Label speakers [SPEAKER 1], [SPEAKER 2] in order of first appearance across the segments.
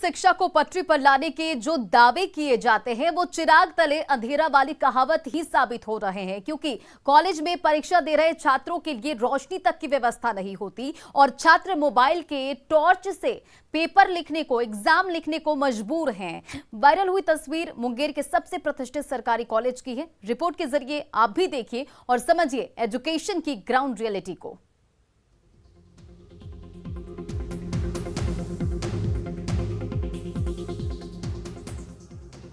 [SPEAKER 1] शिक्षा को पटरी पर लाने के जो दावे किए जाते हैं वो चिराग तले अंधेरा वाली कहावत ही साबित हो रहे हैं, क्योंकि कॉलेज में परीक्षा दे रहे छात्रों के लिए रोशनी तक की व्यवस्था नहीं होती और छात्र मोबाइल के टॉर्च से पेपर लिखने को, एग्जाम लिखने को मजबूर हैं। वायरल हुई तस्वीर मुंगेर के सबसे प्रतिष्ठित सरकारी कॉलेज की है। रिपोर्ट के जरिए आप भी देखिए और समझिए एजुकेशन की ग्राउंड रियलिटी को।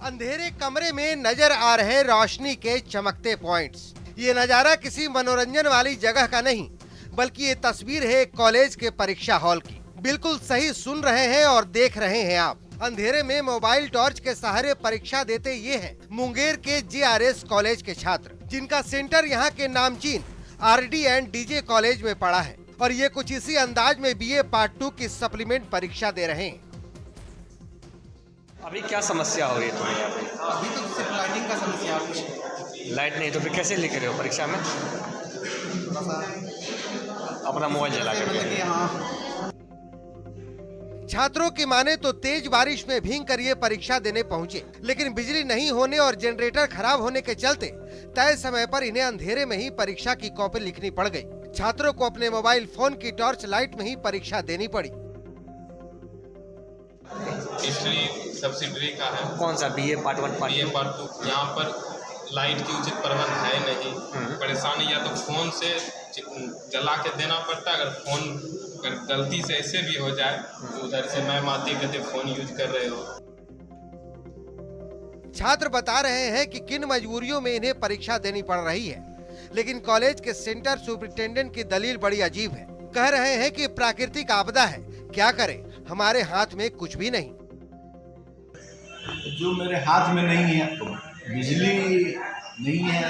[SPEAKER 2] अंधेरे कमरे में नजर आ रहे रोशनी के चमकते पॉइंट्स। ये नजारा किसी मनोरंजन वाली जगह का नहीं, बल्कि ये तस्वीर है एक कॉलेज के परीक्षा हॉल की। बिल्कुल सही सुन रहे हैं और देख रहे हैं आप। अंधेरे में मोबाइल टॉर्च के सहारे परीक्षा देते ये हैं मुंगेर के JRS कॉलेज के छात्र, जिनका सेंटर यहाँ के नामचीन RD एंड DJ कॉलेज में पड़ा है और ये कुछ इसी अंदाज में BA पार्ट 2 की सप्लीमेंट परीक्षा दे रहे हैं।
[SPEAKER 3] अभी क्या समस्या हो रही है तुम्हें यहाँ पे?
[SPEAKER 4] अभी तो सिर्फ लाइटिंग का समस्या है।
[SPEAKER 3] लाइट नहीं तो फिर कैसे लिख रहे हो परीक्षा में?
[SPEAKER 4] थोड़ा सा
[SPEAKER 3] अपना मोबाइल जला
[SPEAKER 4] मतलब
[SPEAKER 3] कर।
[SPEAKER 4] कि हाँ,
[SPEAKER 2] छात्रों की माने तो तेज बारिश में भीग कर ये परीक्षा देने पहुंचे, लेकिन बिजली नहीं होने और जनरेटर खराब होने के चलते तय समय पर इन्हें अंधेरे में ही परीक्षा की कॉपी लिखनी पड़ गई। छात्रों को अपने मोबाइल फोन की टॉर्च लाइट में ही परीक्षा देनी पड़ी।
[SPEAKER 5] हिस्ट्री सब्सिडरी का है।
[SPEAKER 3] कौन सा BA part 1 part
[SPEAKER 5] BA
[SPEAKER 3] 2?
[SPEAKER 5] Part 2। यहाँ पर लाइट की उचित प्रबंध है नहीं। परेशानी या तो फोन से जला के देना पड़ता है, अगर फोन अगर गलती से ऐसे भी हो जाए तो उधर से मैम आती कहते फोन यूज कर रहे हो।
[SPEAKER 2] छात्र बता रहे हैं कि किन मजबूरियों में इन्हें परीक्षा देनी पड़ रही है, लेकिन कॉलेज के सेंटर सुपरिटेंडेंट की दलील बड़ी अजीब है। कह रहे हैं कि प्राकृतिक आपदा है, क्या करें, हमारे हाथ में कुछ भी नहीं।
[SPEAKER 6] जो मेरे हाथ में नहीं है, बिजली नहीं है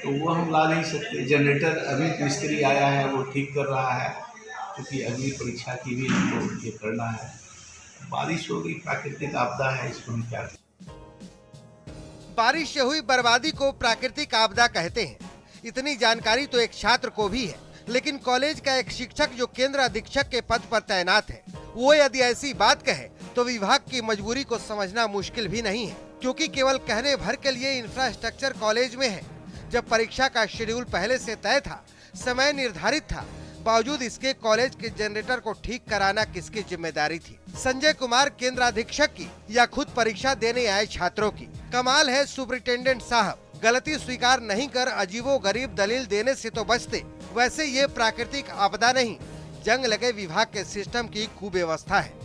[SPEAKER 6] तो वो हम ला नहीं सकते। जनरेटर अभी मिस्त्री आया है, वो ठीक कर रहा है, क्योंकि अगली परीक्षा की भी हमको ये करना है। बारिश होगी, प्राकृतिक आपदा है, इसको हम क्या करें।
[SPEAKER 2] बारिश से हुई बर्बादी को प्राकृतिक आपदा कहते हैं। इतनी जानकारी तो एक छात्र को भी है, लेकिन कॉलेज का एक शिक्षक जो केंद्र अधीक्षक के पद पर तैनात है, वो यदि ऐसी बात कहे तो विभाग की मजबूरी को समझना मुश्किल भी नहीं है, क्योंकि केवल कहने भर के लिए इंफ्रास्ट्रक्चर कॉलेज में है। जब परीक्षा का शेड्यूल पहले से तय था, समय निर्धारित था, बावजूद इसके कॉलेज के जनरेटर को ठीक कराना किसकी जिम्मेदारी थी? संजय कुमार केंद्राधीक्षक की या खुद परीक्षा देने आए छात्रों की? कमाल है सुपरिटेंडेंट साहब, गलती स्वीकार नहीं कर अजीबो गरीब दलील देने से तो बचते। वैसे ये प्राकृतिक आपदा नहीं, जंग लगे विभाग के सिस्टम की कुव्यवस्था है,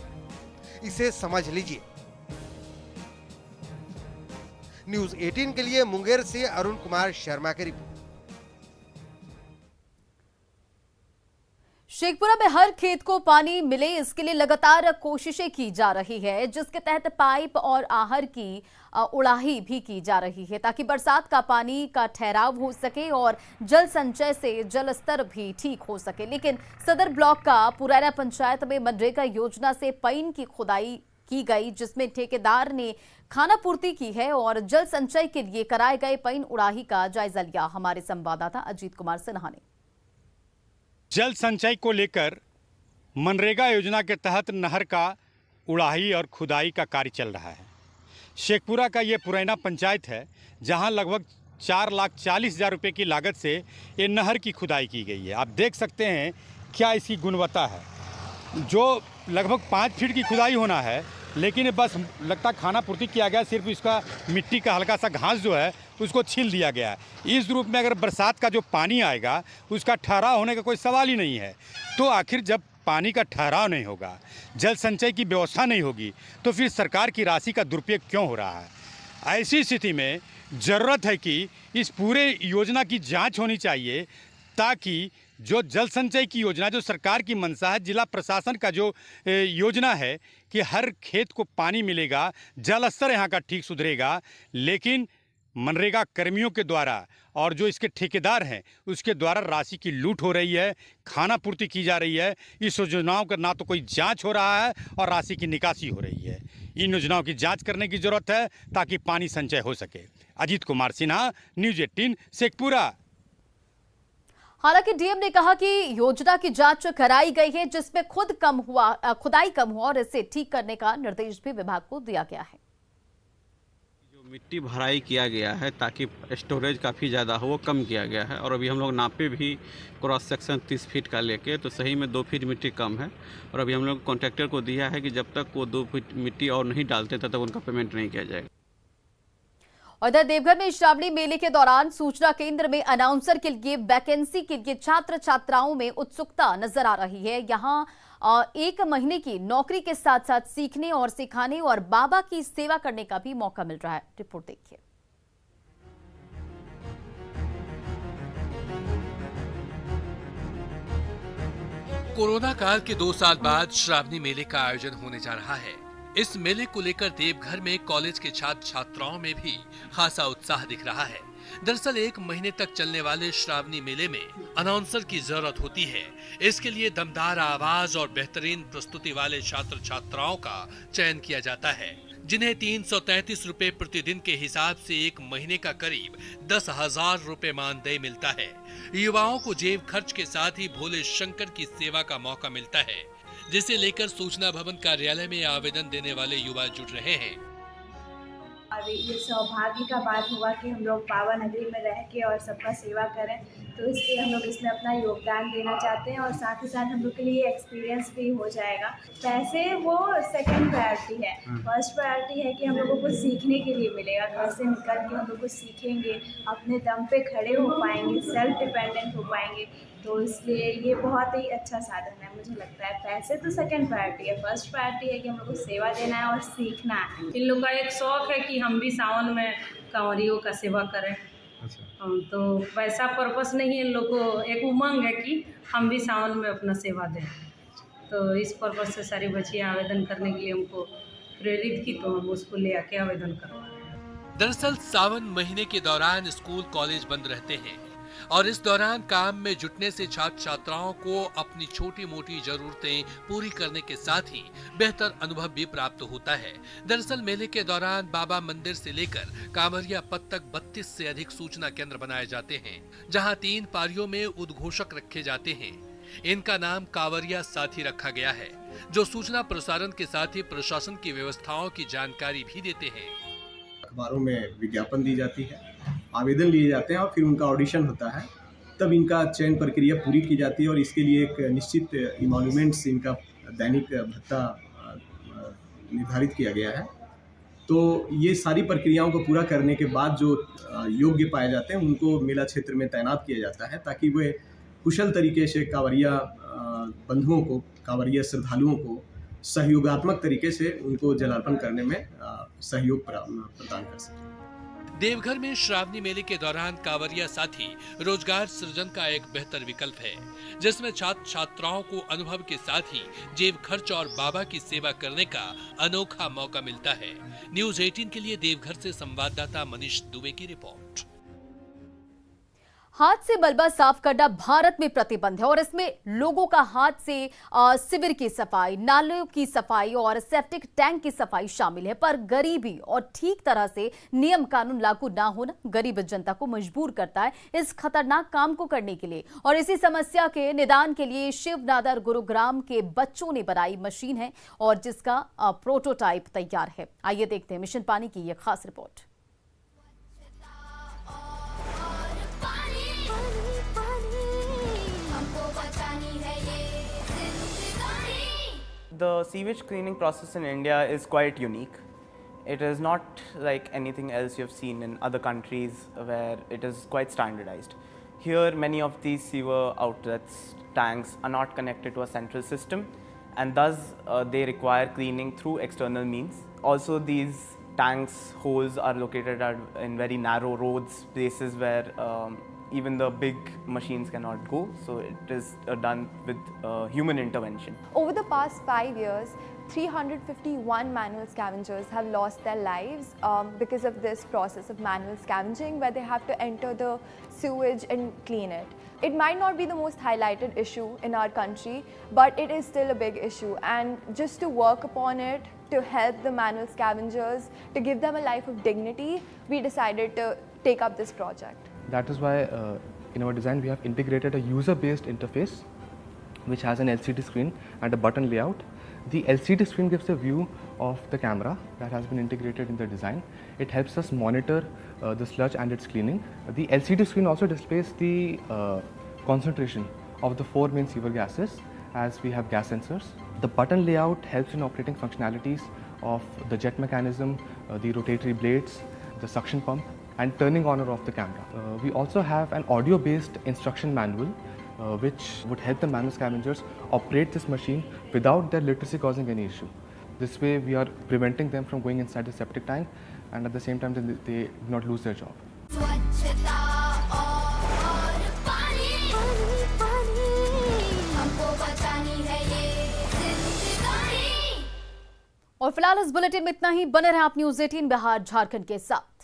[SPEAKER 2] इसे समझ लीजिए। न्यूज़ 18 के लिए मुंगेर से अरुण कुमार शर्मा की रिपोर्ट।
[SPEAKER 1] शेखपुरा में हर खेत को पानी मिले, इसके लिए लगातार कोशिशें की जा रही है, जिसके तहत पाइप और आहर की उड़ाही भी की जा रही है, ताकि बरसात का पानी का ठहराव हो सके और जल संचय से जल स्तर भी ठीक हो सके। लेकिन सदर ब्लॉक का पुरैना पंचायत में मनरेगा योजना से पईन की खुदाई की गई, जिसमें ठेकेदार ने खानापूर्ति की है और जल संचय के लिए कराए गए पईन उड़ाही का जायजा लिया। हमारे संवाददाता अजीत कुमार सिन्हा ने।
[SPEAKER 7] जल संचय को लेकर मनरेगा योजना के तहत नहर का उड़ाही और खुदाई का कार्य चल रहा है। शेखपुरा का ये पुरैना पंचायत है, जहां लगभग 4,40,000 रुपये की लागत से ये नहर की खुदाई की गई है। आप देख सकते हैं क्या इसकी गुणवत्ता है। जो लगभग 5 फीट की खुदाई होना है, लेकिन बस लगता खाना पूर्ति किया गया, सिर्फ इसका मिट्टी का हल्का सा घास जो है उसको छील दिया गया है। इस रूप में अगर बरसात का जो पानी आएगा उसका ठहराव होने का कोई सवाल ही नहीं है। तो आखिर जब पानी का ठहराव नहीं होगा, जल संचय की व्यवस्था नहीं होगी, तो फिर सरकार की राशि का दुरुपयोग क्यों हो रहा है? ऐसी स्थिति में ज़रूरत है कि इस पूरे योजना की जांच होनी चाहिए, ताकि जो जल संचय की योजना, जो सरकार की मंशा है, जिला प्रशासन का जो योजना है कि हर खेत को पानी मिलेगा, जल स्तर यहाँ का ठीक सुधरेगा, लेकिन मनरेगा कर्मियों के द्वारा और जो इसके ठेकेदार हैं उसके द्वारा राशि की लूट हो रही है, खाना पूर्ति की जा रही है। इस योजनाओं का ना तो कोई जांच हो रहा है और राशि की निकासी हो रही है। इन योजनाओं की जांच करने की जरूरत है ताकि पानी संचय हो सके। अजीत कुमार सिन्हा, न्यूज़ 18, शेखपुरा।
[SPEAKER 1] हालांकि डीएम ने कहा कि योजना की जांच कराई गई है, जिसमें खुदाई कम हुआ और इसे ठीक करने का निर्देश भी विभाग को दिया गया है।
[SPEAKER 8] जो मिट्टी भराई किया गया है ताकि स्टोरेज काफ़ी ज़्यादा हो, वो कम किया गया है। और अभी हम लोग नापे भी क्रॉस सेक्शन 30 फीट का लेके, तो सही में 2 फीट मिट्टी कम है। और अभी हम लोग कॉन्ट्रैक्टर को दिया है कि जब तक वो 2 फीट मिट्टी और नहीं डालते तब तक उनका पेमेंट नहीं किया जाएगा।
[SPEAKER 1] उधर देवघर में श्रावणी मेले के दौरान सूचना केंद्र में अनाउंसर के लिए वैकेंसी के लिए छात्र छात्राओं में उत्सुकता नजर आ रही है। यहां 1 महीने की नौकरी के साथ साथ सीखने और सिखाने और बाबा की सेवा करने का भी मौका मिल रहा है। रिपोर्ट देखिए।
[SPEAKER 9] कोरोना काल के 2 साल बाद श्रावणी मेले का आयोजन होने जा रहा है। इस मेले को लेकर देवघर में कॉलेज के छात्र छात्राओं में भी खासा उत्साह दिख रहा है। दरअसल 1 महीने तक चलने वाले श्रावणी मेले में अनाउंसर की जरूरत होती है। इसके लिए दमदार आवाज और बेहतरीन प्रस्तुति वाले छात्र छात्राओं का चयन किया जाता है, जिन्हें 333 रुपए प्रतिदिन के हिसाब से 1 महीने का करीब 10,000 रुपए मानदेय मिलता है। युवाओं को जेब खर्च के साथ ही भोले शंकर की सेवा का मौका मिलता है, जिसे लेकर सूचना भवन कार्यालय में आवेदन देने वाले युवा जुट रहे हैं।
[SPEAKER 10] और ये सौभाग्य का बात हुआ कि हम लोग पावन नगरी में रह के और सबका सेवा करें, तो इसलिए हम लोग इसमें अपना योगदान देना चाहते हैं और साथ ही साथ हम लोग के लिए एक्सपीरियंस भी हो जाएगा। पैसे वो सेकंड प्रायोरिटी है, फर्स्ट प्रायोरिटी है कि हम लोगों को सीखने के लिए मिलेगा। घर से निकल के हम लोग को सीखेंगे, अपने दम पे खड़े हो पाएंगे, सेल्फ डिपेंडेंट हो पाएंगे, तो इसलिए ये बहुत ही अच्छा साधन है मुझे लगता है। पैसे तो सेकंड प्रायोरिटी है, फर्स्ट प्रायोरिटी है कि हम लोग को सेवा देना है और सीखना है।
[SPEAKER 11] इन लोग का एक शौक है कि हम भी सावन में कांवरियों का सेवा करें। तो वैसा पर्पस नहीं है, इन लोग को एक उमंग है कि हम भी सावन में अपना सेवा दें। तो इस पर्पस से सारी बच्चियाँ आवेदन करने के लिए हमको प्रेरित की, तो हम उसको ले आके आवेदन करवाएं।
[SPEAKER 9] दरअसल सावन महीने के दौरान स्कूल कॉलेज बंद रहते हैं और इस दौरान काम में जुटने से छात्र छात्राओं को अपनी छोटी मोटी जरूरतें पूरी करने के साथ ही बेहतर अनुभव भी प्राप्त होता है। दरअसल मेले के दौरान बाबा मंदिर से लेकर कांवरिया पथ तक 32 से अधिक सूचना केंद्र बनाए जाते हैं, जहां 3 पारियों में उद्घोषक रखे जाते हैं। इनका नाम कांवरिया साथी रखा गया है, जो सूचना प्रसारण के साथ ही प्रशासन की व्यवस्थाओं की जानकारी भी देते हैं।
[SPEAKER 12] अखबारों में विज्ञापन दी जाती है, आवेदन लिए जाते हैं और फिर उनका ऑडिशन होता है, तब इनका चयन प्रक्रिया पूरी की जाती है और इसके लिए एक निश्चित इमोल्यूमेंट्स, इनका दैनिक भत्ता निर्धारित किया गया है। तो ये सारी प्रक्रियाओं को पूरा करने के बाद जो योग्य पाए जाते हैं उनको मेला क्षेत्र में तैनात किया जाता है, ताकि वे कुशल तरीके से कांवरिया बंधुओं को, कांवरिया श्रद्धालुओं को सहयोगात्मक तरीके से उनको जलार्पण करने में सहयोग प्रदान कर सकें।
[SPEAKER 9] देवघर में श्रावणी मेले के दौरान कांवरिया साथी रोजगार सृजन का एक बेहतर विकल्प है, जिसमें छात्र छात्राओं को अनुभव के साथ ही जेब खर्च और बाबा की सेवा करने का अनोखा मौका मिलता है। न्यूज़ 18 के लिए देवघर से संवाददाता मनीष दुबे की रिपोर्ट।
[SPEAKER 1] हाथ से मलबा साफ करना भारत में प्रतिबंध है और इसमें लोगों का हाथ से शिविर की सफाई, नालों की सफाई और सेप्टिक टैंक की सफाई शामिल है। पर गरीबी और ठीक तरह से नियम कानून लागू ना होना गरीब जनता को मजबूर करता है इस खतरनाक काम को करने के लिए। और इसी समस्या के निदान के लिए शिवनादर गुरुग्राम के बच्चों ने बनाई मशीन है और जिसका प्रोटोटाइप तैयार है। आइए देखते हैं मिशन पानी की यह खास report.
[SPEAKER 13] The sewage cleaning process in India is quite unique. It is not like anything else you've seen in other countries where it is quite standardized. Here, many of these sewer outlets, tanks are not connected to a central system, and thus they require cleaning through external means. Also, these tanks, holes are located in very narrow roads, places where even the big machines cannot go, so it is done with human intervention.
[SPEAKER 14] Over the past 5 years, 351 manual scavengers have lost their lives because of this process of manual scavenging, where they have to enter the sewage and clean it. It might not be the most highlighted issue in our country, but it is still a big issue, and just to work upon it, to help the manual scavengers, to give them a life of dignity, we decided to take up this project.
[SPEAKER 15] That is why In our design, we have integrated a user-based interface which has an LCD screen and a button layout. The LCD screen gives a view of the camera that has been integrated in the design. It helps us monitor the sludge and its cleaning. The LCD screen also displays the concentration of the 4 main sewer gases, as we have gas sensors. The button layout helps in operating functionalities of the jet mechanism, the rotatory blades, the suction pump, and turning on or off the camera. We also have an audio-based instruction manual which would help the manual scavengers operate this machine without their literacy causing any issue. This way we are preventing them from going inside the septic tank, and at the same time they do not lose their job.
[SPEAKER 1] और फिलहाल इस bulletin में इतना ही। बने रहे आप news 18 Bihar Jharkhand के साथ।